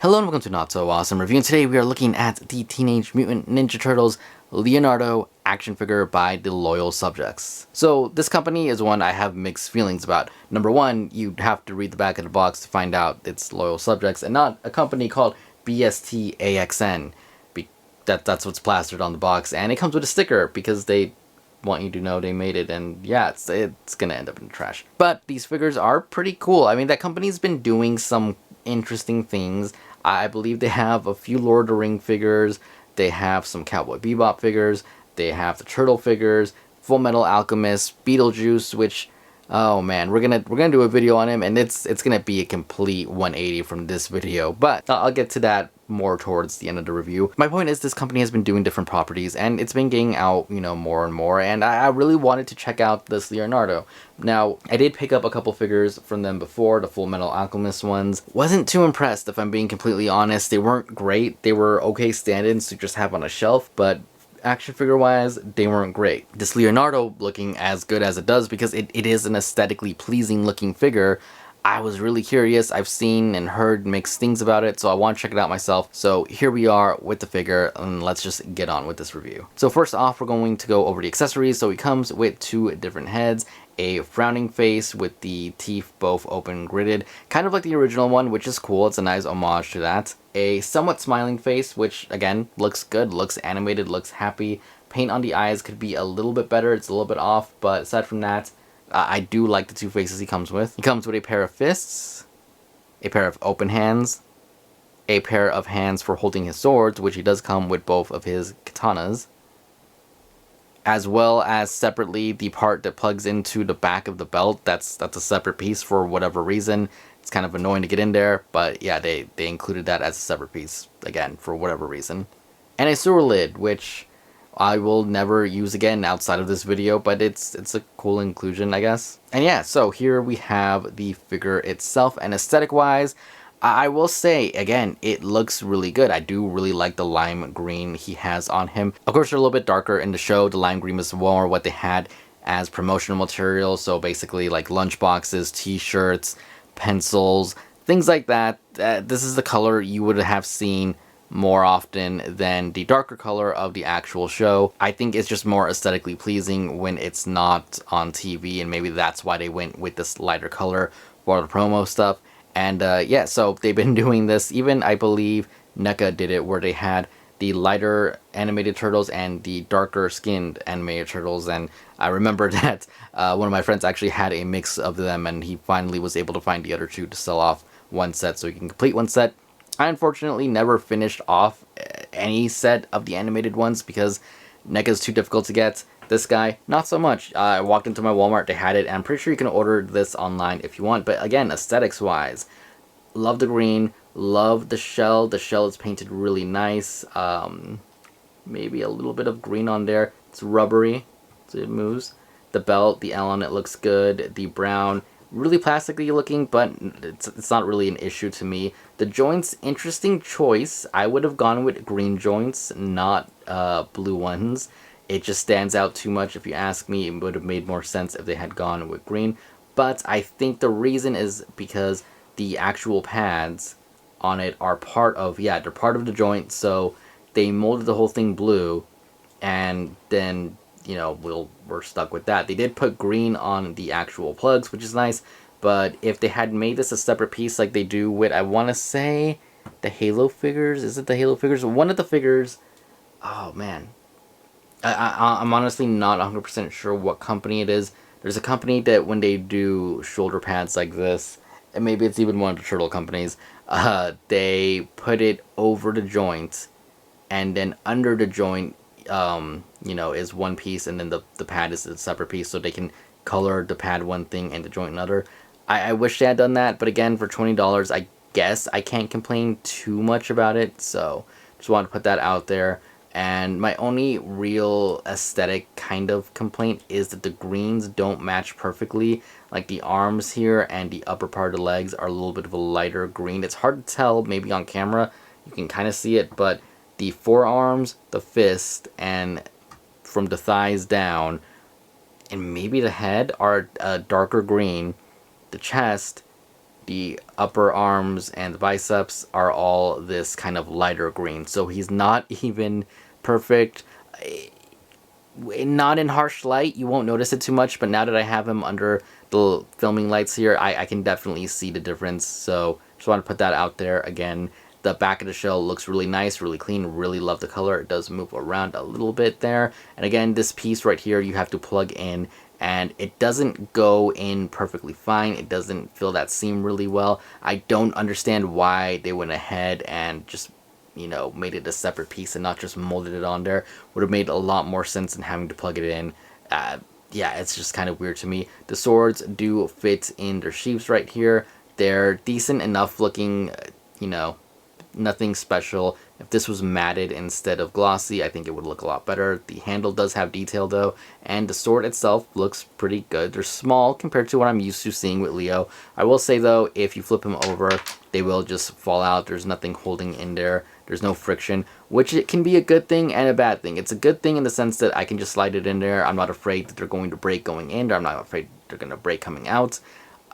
Hello and welcome to Not So Awesome Review, and today we are looking at the Teenage Mutant Ninja Turtles Leonardo action figure by the Loyal Subjects. So this company is one I have mixed feelings about. Number one, you have to read the back of the box to find out it's Loyal Subjects and not a company called BST AXN. That's what's plastered on the box, and it comes with a sticker because they want you to know they made it, and yeah, it's gonna end up in the trash. But these figures are pretty cool. I mean, that company's been doing some interesting things. I believe they have a few Lord of the Ring figures, they have some Cowboy Bebop figures, they have the Turtle figures, Full Metal Alchemist, Beetlejuice, which, oh man, we're gonna do a video on him, and it's gonna be a complete 180 from this video, but I'll get to that more towards the end of the review. My point is, this company has been doing different properties, and it's been getting out, more and more, and I really wanted to check out this Leonardo. Now, I did pick up a couple figures from them before, the Full Metal Alchemist ones. Wasn't too impressed, if I'm being completely honest. They weren't great. They were okay stand-ins to just have on a shelf, but action figure wise, they weren't great. This Leonardo looking as good as it does because it is an aesthetically pleasing looking figure. I was really curious. I've seen and heard mixed things about it, so I want to check it out myself. So here we are with the figure, and let's just get on with this review. So first off, we're going to go over the accessories. So he comes with two different heads, a frowning face with the teeth both open gridded, kind of like the original one, which is cool. It's a nice homage to that. A somewhat smiling face, which again, looks good, looks animated, looks happy. Paint on the eyes could be a little bit better. It's a little bit off, but aside from that, I do like the two faces he comes with. He comes with a pair of fists, a pair of open hands, a pair of hands for holding his swords, which he does come with both of his katanas, as well as separately the part that plugs into the back of the belt. That's a separate piece for whatever reason. It's kind of annoying to get in there, but yeah, they included that as a separate piece, again, for whatever reason. And a sewer lid, which I will never use again outside of this video, but it's a cool inclusion, I guess. And yeah, so here we have the figure itself, and aesthetic wise, I will say, again, it looks really good. I do really like the lime green he has on him. Of course, they're a little bit darker in the show. The lime green was more what they had as promotional material, so basically like lunch boxes, t-shirts, pencils, things like that. This is the color you would have seen more often than the darker color of the actual show. I think it's just more aesthetically pleasing when it's not on TV, and maybe that's why they went with this lighter color for the promo stuff. And yeah, so they've been doing this. Even, I believe, NECA did it, where they had the lighter animated turtles and the darker skinned animated turtles. And I remember that one of my friends actually had a mix of them, and he finally was able to find the other two to sell off one set so he can complete one set. I unfortunately never finished off any set of the animated ones because NECA is too difficult to get. This guy, not so much. I walked into my Walmart, they had it, and I'm pretty sure you can order this online if you want. But again, aesthetics wise, love the green, love the shell. The shell is painted really nice. Maybe a little bit of green on there. It's rubbery, so it moves. The belt, the L on it looks good. The brown, really plastically looking, but it's not really an issue to me. The joints, interesting choice. I would have gone with green joints, not blue ones. It just stands out too much. If you ask me, it would have made more sense if they had gone with green. But I think the reason is because the actual pads on it are part of, they're part of the joint, so they molded the whole thing blue, and then we're stuck with that. They did put green on the actual plugs, which is nice, but if they had made this a separate piece like they do with, I want to say, the Halo figures. Is it the Halo figures? One of the figures, oh man, I'm honestly not 100% sure what company it is. There's a company that when they do shoulder pads like this, and maybe it's even one of the turtle companies, they put it over the joint, and then under the joint is one piece, and then the pad is a separate piece, so they can color the pad one thing and the joint another. I wish they had done that, but again, for $20, I guess I can't complain too much about it, so just wanted to put that out there. And my only real aesthetic kind of complaint is that the greens don't match perfectly. Like the arms here and the upper part of the legs are a little bit of a lighter green. It's hard to tell, maybe on camera, you can kind of see it, but the forearms, the fist, and from the thighs down, and maybe the head are a darker green. The chest The upper arms and the biceps are all this kind of lighter green. So he's not even perfect. Not in harsh light, you won't notice it too much, but now that I have him under the filming lights here, I can definitely see the difference. So just want to put that out there. Again, the back of the shell looks really nice, really clean, really love the color. It does move around a little bit there. And again, this piece right here, you have to plug in, and it doesn't go in perfectly fine. It doesn't fill that seam really well. I don't understand why they went ahead and just, you know, made it a separate piece and not just molded it on there. Would have made a lot more sense than having to plug it in. Yeah, it's just kind of weird to me. The swords do fit in their sheaths right here. They're decent enough looking, you know, nothing special. If this was matted instead of glossy, I think it would look a lot better. The handle does have detail though, and the sword itself looks pretty good. They're small compared to what I'm used to seeing with Leo. I will say though, if you flip them over, they will just fall out. There's nothing holding in there. There's no friction, which it can be a good thing and a bad thing. It's a good thing in the sense that I can just slide it in there. I'm not afraid that they're going to break going in there. I'm not afraid they're going to break coming out.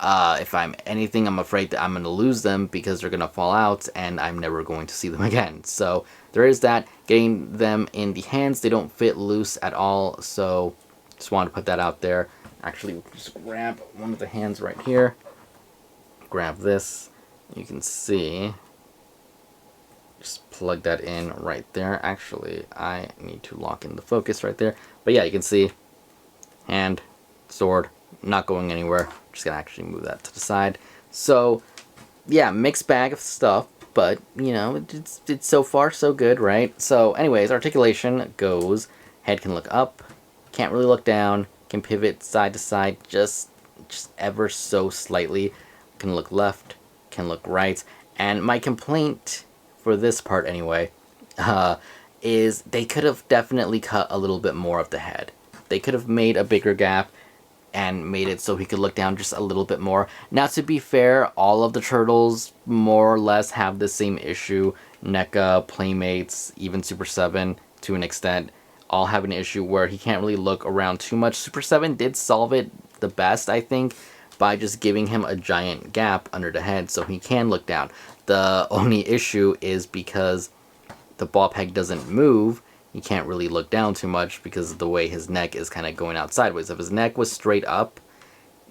If I'm anything, I'm afraid that I'm going to lose them because they're going to fall out and I'm never going to see them again. So there is that. Getting them in the hands, they don't fit loose at all. So just wanted to put that out there. Actually, we'll just grab one of the hands right here. Grab this. You can see. Just plug that in right there. Actually, I need to lock in the focus right there. But yeah, you can see hand, sword, not going anywhere. Just gonna actually move that to the side. So yeah, mixed bag of stuff, but you know, it's so far so good, right? So anyways, articulation goes, head can look up, can't really look down, can pivot side to side just ever so slightly, can look left, can look right. And my complaint for this part anyway, is they could have definitely cut a little bit more of the head. They could have made a bigger gap and made it so he could look down just a little bit more. Now, to be fair, all of the turtles more or less have the same issue. NECA, Playmates, even Super 7 to an extent, all have an issue where he can't really look around too much. Super 7 did solve it the best, I think, by just giving him a giant gap under the head so he can look down. The only issue is because the ball peg doesn't move, he can't really look down too much because of the way his neck is kind of going out sideways. If his neck was straight up,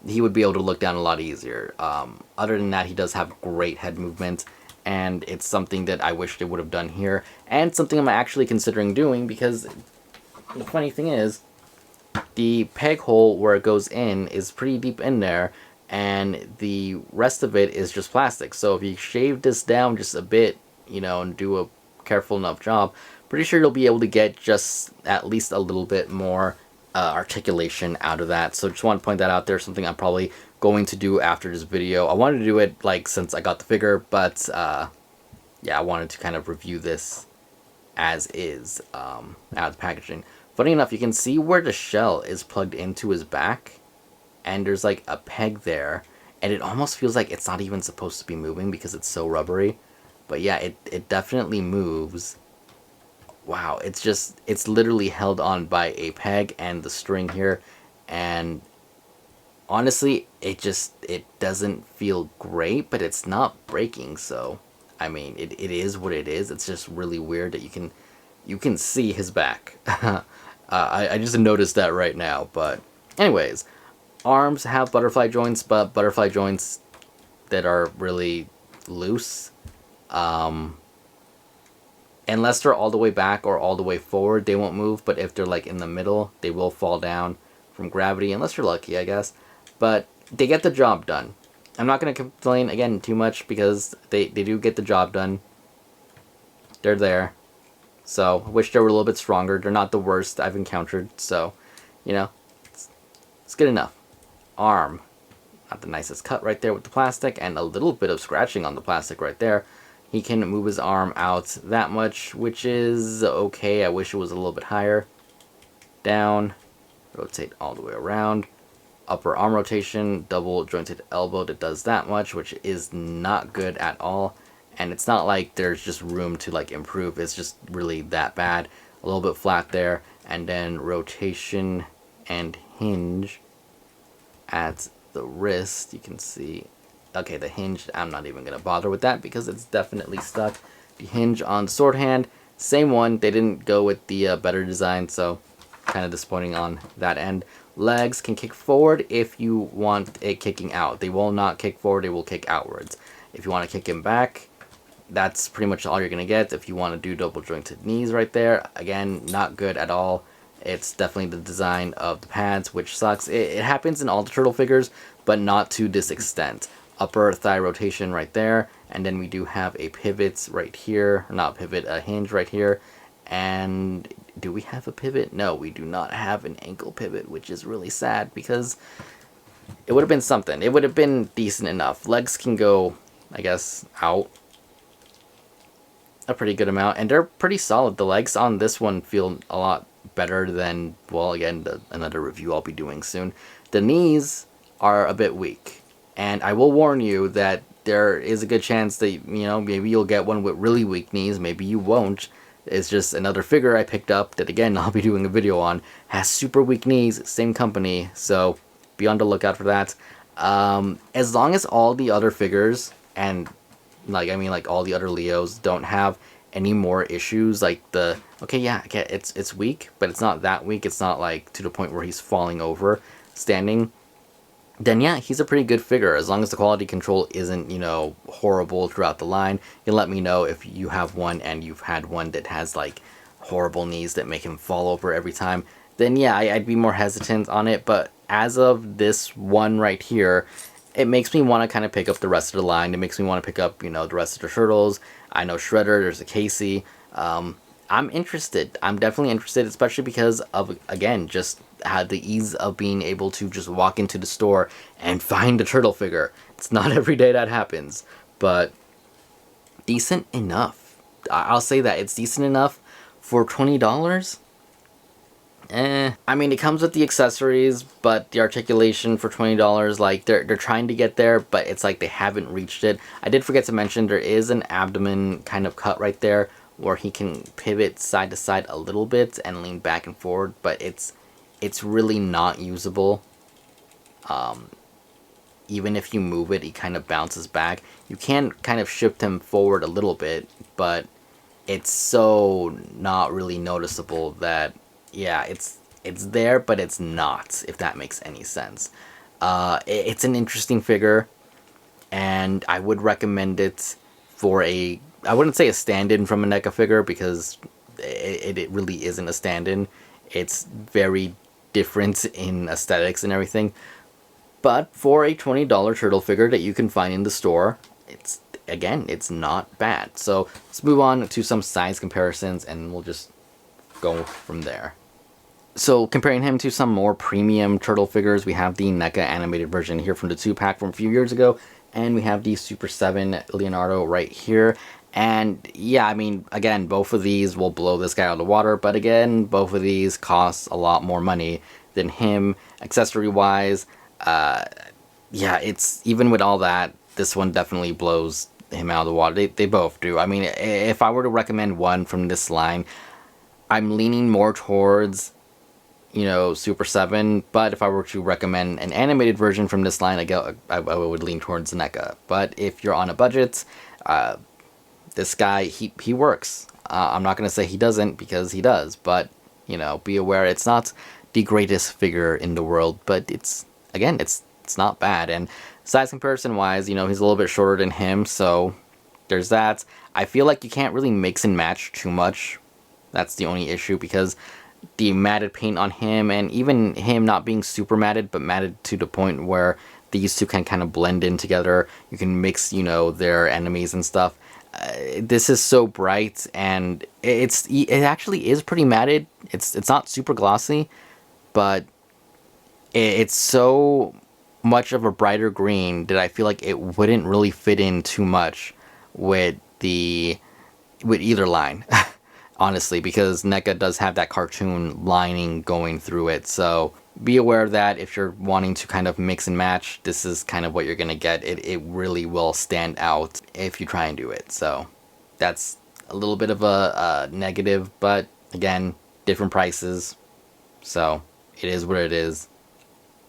he would be able to look down a lot easier. Other than that, he does have great head movement, and it's something that I wish they would have done here, and something I'm actually considering doing because the funny thing is, the peg hole where it goes in is pretty deep in there, and the rest of it is just plastic. So if you shave this down just a bit, you know, and do a careful enough job, pretty sure you'll be able to get just at least a little bit more articulation out of that. So just want to point that out there, something I'm probably going to do after this video. I wanted to do it like since I got the figure, but yeah, I wanted to kind of review this as is out of the packaging. Funny enough, you can see where the shell is plugged into his back, and there's like a peg there, and it almost feels like it's not even supposed to be moving because it's so rubbery. But yeah, it definitely moves. Wow, it's literally held on by a peg and the string here, and honestly, it doesn't feel great, but it's not breaking, so I mean, it is what it is. It's just really weird that you can see his back. I just noticed that right now, but anyways, arms have butterfly joints, but butterfly joints that are really loose. Unless they're all the way back or all the way forward, they won't move, but if they're like in the middle, they will fall down from gravity, unless you're lucky, I guess. But they get the job done. I'm not going to complain, again, too much, because they do get the job done. They're there. So, I wish they were a little bit stronger. They're not the worst I've encountered, so, you know, it's good enough. Arm. Not the nicest cut right there with the plastic, and a little bit of scratching on the plastic right there. He can move his arm out that much, which is okay. I wish it was a little bit higher. Down. Rotate all the way around. Upper arm rotation, double jointed elbow that does that much, which is not good at all. And it's not like there's just room to like improve. It's just really that bad. A little bit flat there. And then rotation and hinge at the wrist. You can see Okay, the hinge, I'm not even going to bother with that because it's definitely stuck. The hinge on the sword hand, same one. They didn't go with the better design, so kind of disappointing on that end. Legs can kick forward if you want it kicking out. They will not kick forward, they will kick outwards. If you want to kick him back, that's pretty much all you're going to get. If you want to do double jointed knees right there, again, not good at all. It's definitely the design of the pads, which sucks. It happens in all the turtle figures, but not to this extent. Upper thigh rotation right there, and then we do have a pivot right here, not pivot, a hinge right here. And do we have a pivot? No, we do not have an ankle pivot, which is really sad because it would have been something. It would have been decent enough. Legs can go, I guess, out a pretty good amount, and they're pretty solid. The legs on this one feel a lot better than, well, again, another review I'll be doing soon. The knees are a bit weak. And I will warn you that there is a good chance that, you know, maybe you'll get one with really weak knees, maybe you won't. It's just another figure I picked up that, again, I'll be doing a video on. Has super weak knees, same company, so be on the lookout for that. As long as all the other figures, and, like all the other Leos, don't have any more issues, like okay, yeah, it's weak, but it's not that weak. It's not, like, to the point where he's falling over standing. Then yeah, he's a pretty good figure. As long as the quality control isn't, you know, horrible throughout the line. You can let me know if you have one and you've had one that has, like, horrible knees that make him fall over every time. Then yeah, I'd be more hesitant on it. But as of this one right here, it makes me want to kind of pick up the rest of the line. It makes me want to pick up, you know, the rest of the turtles. I know Shredder, there's a Casey. I'm interested. I'm definitely interested, especially because of, again, just had the ease of being able to just walk into the store and find a turtle figure. It's not every day that happens, but decent enough. I'll say that it's decent enough for $20. I mean, it comes with the accessories, but the articulation for $20, like, they're trying to get there, but it's like they haven't reached it. I did forget to mention there is an abdomen kind of cut right there where he can pivot side to side a little bit and lean back and forward, but it's really not usable. Even if you move it, he kind of bounces back. You can kind of shift him forward a little bit, but it's so not really noticeable that, yeah, it's there, but it's not, if that makes any sense. It's an interesting figure, and I would recommend it for I wouldn't say a stand-in from a NECA figure, because it really isn't a stand-in. It's very different in aesthetics and everything. But for a $20 turtle figure that you can find in the store, it's not bad. So let's move on to some size comparisons, and we'll just go from there. So comparing him to some more premium turtle figures, we have the NECA animated version here from the 2-pack from a few years ago, and we have the Super 7 Leonardo right here. And yeah, I mean, again, both of these will blow this guy out of the water, but again, both of these cost a lot more money than him, accessory-wise. Yeah, it's, even with all that, this one definitely blows him out of the water. They both do. I mean, if I were to recommend one from this line, I'm leaning more towards, you know, Super 7, but if I were to recommend an animated version from this line, I would lean towards NECA. But if you're on a budget, this guy, he works. I'm not going to say he doesn't, because he does, but, you know, be aware it's not the greatest figure in the world, but it's not bad. And size comparison wise, you know, he's a little bit shorter than him, so there's that. I feel like you can't really mix and match too much. That's the only issue, because the matted paint on him, and even him not being super matted, but matted to the point where these two can kind of blend in together. You can mix, you know, their enemies and stuff. This is so bright, and it actually is pretty matted. It's not super glossy, but it's so much of a brighter green that I feel like it wouldn't really fit in too much with either line. Honestly, because NECA does have that cartoon lining going through it, so be aware of that. If you're wanting to kind of mix and match, this is kind of what you're gonna get. It really will stand out if you try and do it, so that's a little bit of a negative, but again, different prices, so it is what it is.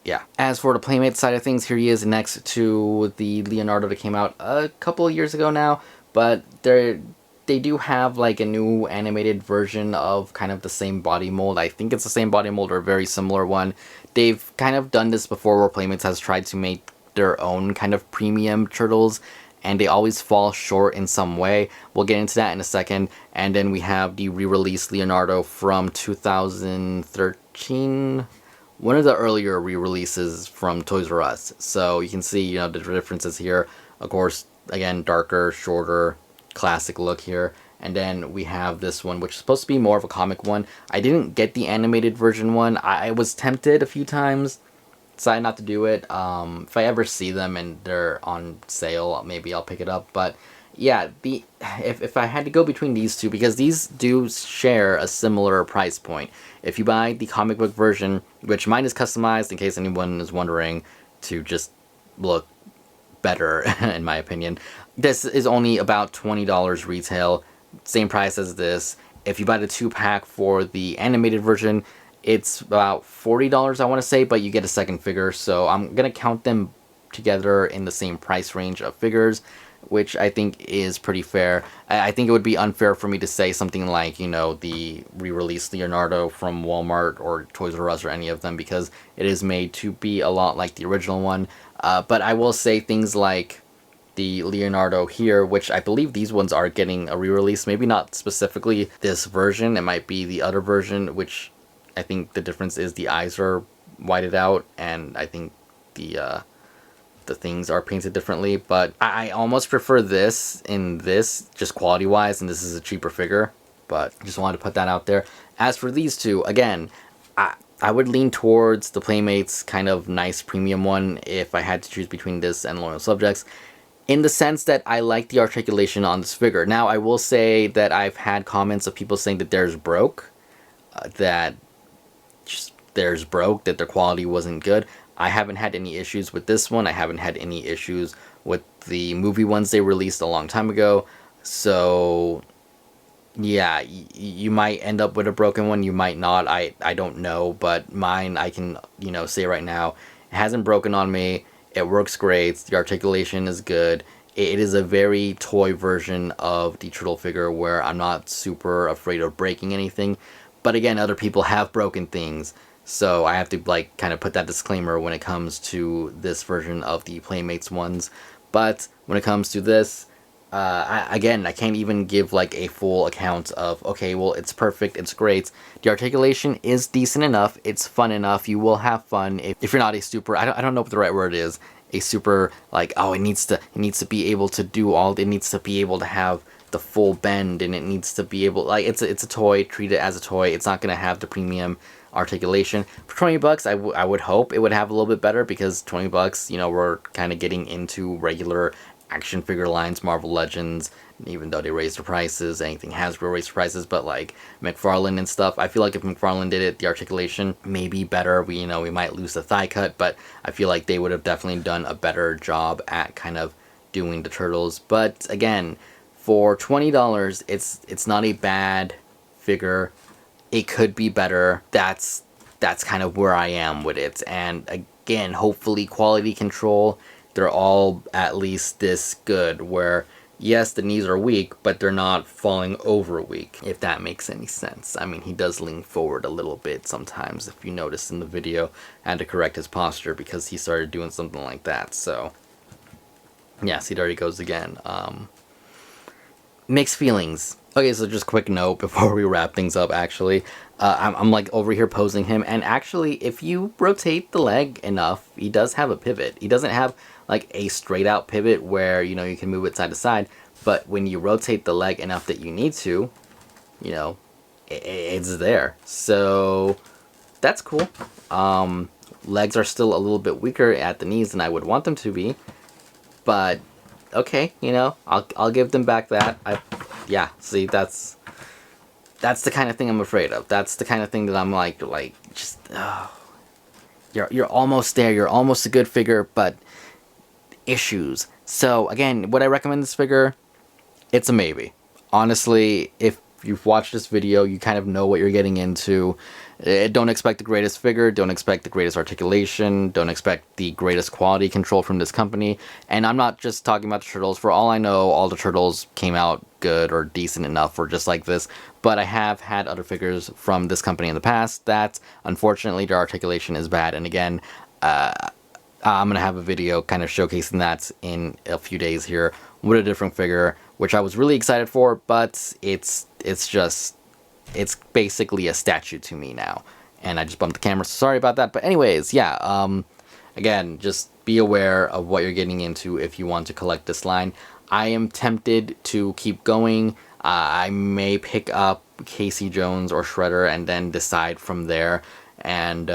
yeah. As for the Playmate side of things, here he is next to the Leonardo that came out a couple of years ago now, but they do have like a new animated version of kind of the same body mold. I think it's the same body mold or a very similar one. They've kind of done this before where Playmates has tried to make their own kind of premium turtles, and they always fall short in some way. We'll get into that in a second. And then we have the re-released Leonardo from 2013. One of the earlier re-releases from Toys R Us. So you can see, the differences here. Of course, again, darker, shorter, classic look here. And then we have this one, which is supposed to be more of a comic one. I didn't get the animated version one. I was tempted a few times. Decided not to do it. If I ever see them and they're on sale, maybe I'll pick it up. But yeah, if I had to go between these two, because these do share a similar price point. If you buy the comic book version, which mine is customized in case anyone is wondering, to just look better in my opinion, this is only about $20 retail, same price as this. If you buy the 2-pack for the animated version, it's about $40 I want to say, but you get a second figure, so I'm gonna count them together in the same price range of figures, which I think is pretty fair. I think it would be unfair for me to say something like, the re-released Leonardo from Walmart or Toys R Us or any of them, because it is made to be a lot like the original one. But I will say things like the Leonardo here, which I believe these ones are getting a re-release, maybe not specifically this version, it might be the other version, which I think the difference is the eyes are whited out, and I think the things are painted differently, but I almost prefer this in this, just quality-wise, and this is a cheaper figure, but just wanted to put that out there. As for these two, again, I would lean towards the Playmates kind of nice premium one if I had to choose between this and Loyal Subjects, in the sense that I like the articulation on this figure. Now, I will say that I've had comments of people saying that theirs broke, that their quality wasn't good. I haven't had any issues with this one. I haven't had any issues with the movie ones they released a long time ago. So, yeah, you might end up with a broken one. You might not. I don't know. But mine, I can, say right now, it hasn't broken on me. It works great. The articulation is good. It is a very toy version of the turtle figure where I'm not super afraid of breaking anything. But again, other people have broken things. So I have to kind of put that disclaimer when it comes to this version of the Playmates ones. But when it comes to this, I can't even give a full account of, okay, well, it's perfect, it's great. The articulation is decent enough, it's fun enough, you will have fun if you're not a super, I don't know what the right word is, a super, it needs to be able to do all, it needs to be able to have the full bend, and it needs to be able, it's a toy, treat it as a toy, it's not going to have the premium articulation. For $20, I would hope it would have a little bit better, because $20, we're kind of getting into regular action figure lines, Marvel Legends, even though they raised the prices, anything has raised the prices, but McFarlane and stuff, I feel like if McFarlane did it, the articulation may be better. We might lose the thigh cut, but I feel like they would have definitely done a better job at kind of doing the turtles. But again, for $20, it's not a bad figure. It could be better. That's kind of where I am with it. And again, hopefully quality control, they're all at least this good, where yes, the knees are weak, but they're not falling over weak, if that makes any sense. I mean, he does lean forward a little bit sometimes, if you notice in the video. I had to correct his posture because he started doing something like that. So yeah, see, there he goes again. Mixed feelings. Okay, so just quick note before we wrap things up, actually. I'm over here posing him, and actually, if you rotate the leg enough, he does have a pivot. He doesn't have a straight out pivot where, you can move it side to side, but when you rotate the leg enough that you need to, it's there. So that's cool. Legs are still a little bit weaker at the knees than I would want them to be, but okay, I'll give them back that. Yeah, see, that's the kind of thing I'm afraid of. That's the kind of thing that I'm just, you're almost there. You're almost a good figure, but issues. So again, would I recommend this figure? It's a maybe. Honestly, if you've watched this video, you kind of know what you're getting into. Don't expect the greatest figure, don't expect the greatest articulation, don't expect the greatest quality control from this company. And I'm not just talking about the turtles. For all I know, all the turtles came out good or decent enough or just like this. But I have had other figures from this company in the past that, unfortunately, their articulation is bad. And again, I'm going to have a video kind of showcasing that in a few days here with a different figure, which I was really excited for, but it's basically a statue to me now. And I just bumped the camera, so sorry about that. But anyways, yeah, again, just be aware of what you're getting into if you want to collect this line. I am tempted to keep going. I may pick up Casey Jones or Shredder and then decide from there. And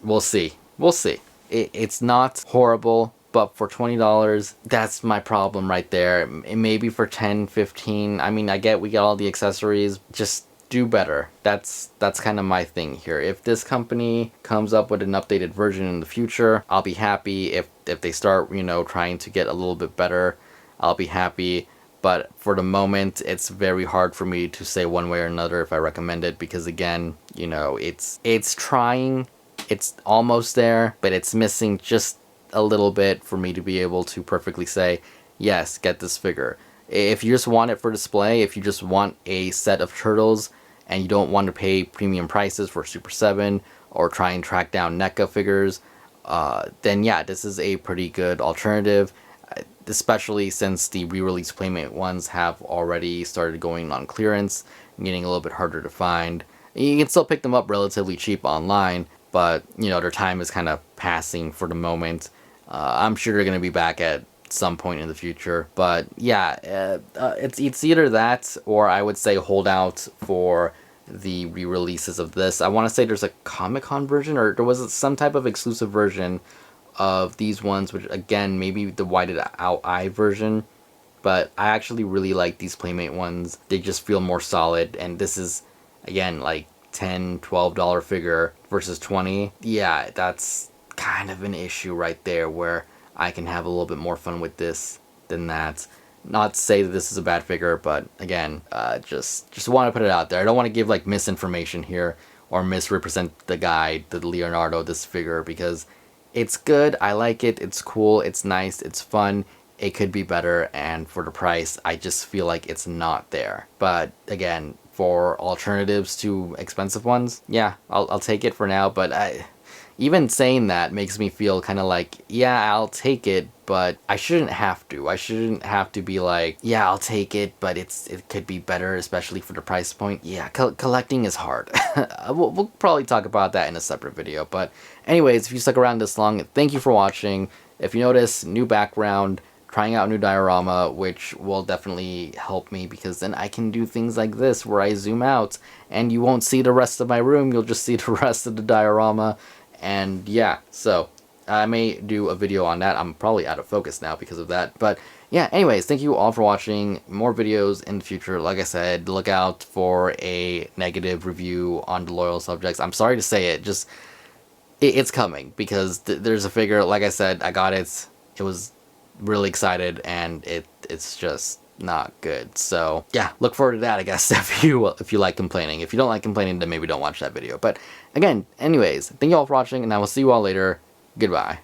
we'll see. We'll see. It's not horrible, but for $20, that's my problem right there. It may be for 10, 15. I mean, we get all the accessories. Just do better. That's kind of my thing here. If this company comes up with an updated version in the future, I'll be happy. If they start, trying to get a little bit better, I'll be happy. But for the moment, it's very hard for me to say one way or another if I recommend it, because again, it's trying. It's almost there, but it's missing just a little bit for me to be able to perfectly say, yes, get this figure. If you just want it for display, if you just want a set of turtles and you don't want to pay premium prices for Super 7 or try and track down NECA figures, then yeah, this is a pretty good alternative, especially since the re-release Playmate ones have already started going on clearance and getting a little bit harder to find. You can still pick them up relatively cheap online, but, their time is kind of passing for the moment. I'm sure they're going to be back at some point in the future. But, yeah, it's either that or I would say hold out for the re-releases of this. I want to say there's a Comic-Con version, or there was some type of exclusive version of these ones, which, again, maybe the whited out eye version. But I actually really like these Playmate ones. They just feel more solid, and this is, again, like $10, $12 figure versus 20. Yeah, that's kind of an issue right there where I can have a little bit more fun with this than that. Not to say that this is a bad figure, but again, just want to put it out there. I don't want to give like misinformation here or misrepresent the guy, the Leonardo, this figure, because it's good. I like it. It's cool. It's nice. It's fun. It could be better, and for the price, I just feel like it's not there. But again, for alternatives to expensive ones, yeah, I'll take it for now. But even saying that makes me feel kind of like, yeah, I'll take it, but I shouldn't have to. I shouldn't have to be like, yeah, I'll take it, but it could be better, especially for the price point. Yeah, collecting is hard. We'll probably talk about that in a separate video. But anyways, if you stuck around this long, thank you for watching. If you notice, new background, trying out new diorama, which will definitely help me because then I can do things like this where I zoom out and you won't see the rest of my room, you'll just see the rest of the diorama. And yeah, so I may do a video on that. I'm probably out of focus now because of that. But yeah, anyways, thank you all for watching. More videos in the future. Like I said, look out for a negative review on the Loyal Subjects. I'm sorry to say it, just it's coming because there's a figure, like I said, I got it. It was really excited and it's just not good. So yeah, look forward to that, I guess, if you like complaining. If you don't like complaining, then maybe don't watch that video. But again, anyways, thank you all for watching, and I will see you all later. Goodbye.